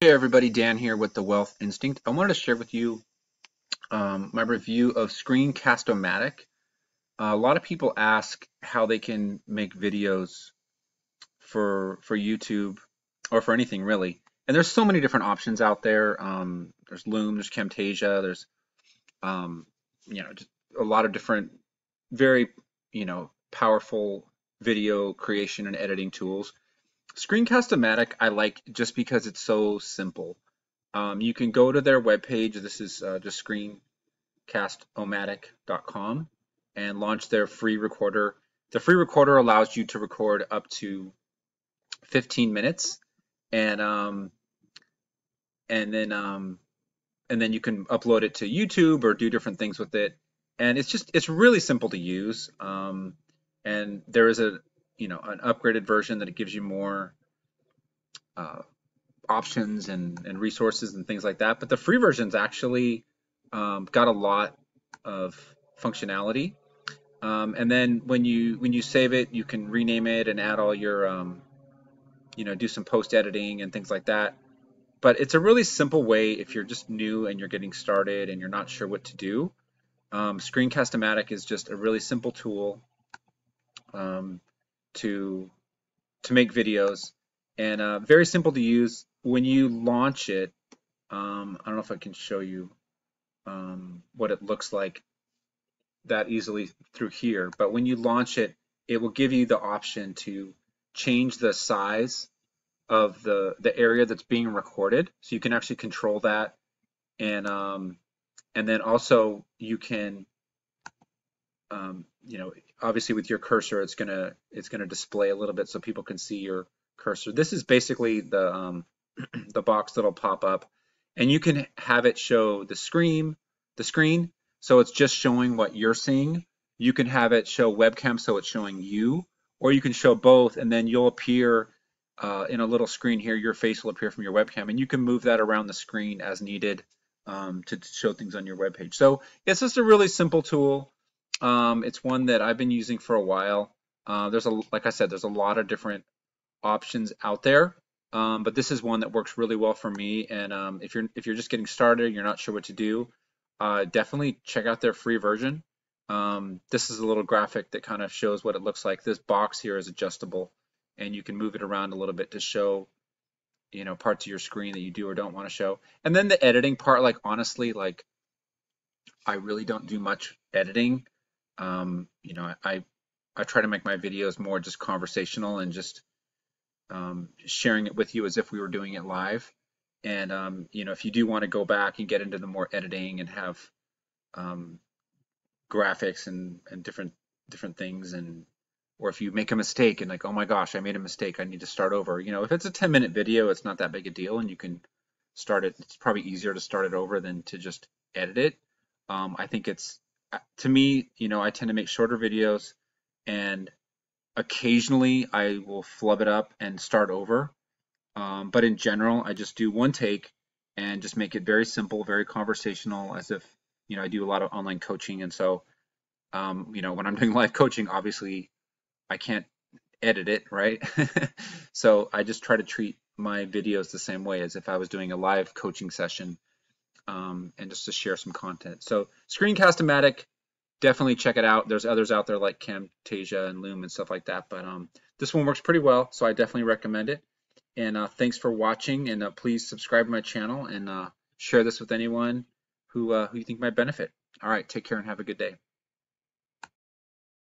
Hey everybody, Dan here with the Wealth Instinct. I wanted to share with you my review of Cast-O-Matic. A lot of people ask how they can make videos for YouTube or for anything really. And there's so many different options out there. There's Loom, there's Camtasia, there's um, just a lot of different very powerful video creation and editing tools. Screencast-O-Matic I like just because it's so simple. You can go to their webpage. This is just screencast-o-matic.com and launch their free recorder. The free recorder allows you to record up to 15 minutes, and um, and then um, and then you can upload it to YouTube or do different things with it. And it's really simple to use. And there is an upgraded version that it gives you more uh, options and resources and things like that. But the free version's actually got a lot of functionality. And then when you save it, you can rename it and add all your do some post editing and things like that. But it's a really simple way if you're just new and you're getting started and you're not sure what to do. Screencast-O-Matic is just a really simple tool um, to to make videos and very simple to use. When you launch it, I don't know if I can show you what it looks like that easily through here, but when you launch it, it will give you the option to change the size of the area that's being recorded, so you can actually control that, and then also you can obviously with your cursor it's gonna display a little bit so people can see your cursor. This is basically the box that'll pop up, and you can have it show the screen, so it's just showing what you're seeing. You can have it show webcam, so it's showing you, or you can show both, and then you'll appear in a little screen here. Your face will appear from your webcam, and you can move that around the screen as needed to show things on your web page. So it's just a really simple tool. It's one that I've been using for a while. Like I said, there's a lot of different options out there, but this is one that works really well for me. And if you're just getting started, you're not sure what to do, definitely check out their free version. This is a little graphic that kind of shows what it looks like. This box here is adjustable, and you can move it around a little bit to show parts of your screen that you do or don't want to show. And then the editing part, like honestly, like I really don't do much editing. I try to make my videos more just conversational and just sharing it with you as if we were doing it live. And if you do want to go back and get into the more editing and have um, graphics and different things, and or if you make a mistake and like, oh my gosh, I made a mistake, I need to start over. If it's a 10-minute video, it's not that big a deal, and you can start it. It's probably easier to start it over than to just edit it. I think to me, I tend to make shorter videos, and occasionally I will flub it up and start over. But in general, I just do one take and just make it very simple, very conversational, as if, I do a lot of online coaching. And so, when I'm doing live coaching, obviously I can't edit it, right? So I just try to treat my videos the same way as if I was doing a live coaching session, and just to share some content. So Screencast-O-Matic, definitely check it out. There's others out there like Camtasia and Loom and stuff like that, but this one works pretty well, so I definitely recommend it. And thanks for watching, and please subscribe to my channel and share this with anyone who you think might benefit. All right, take care and have a good day.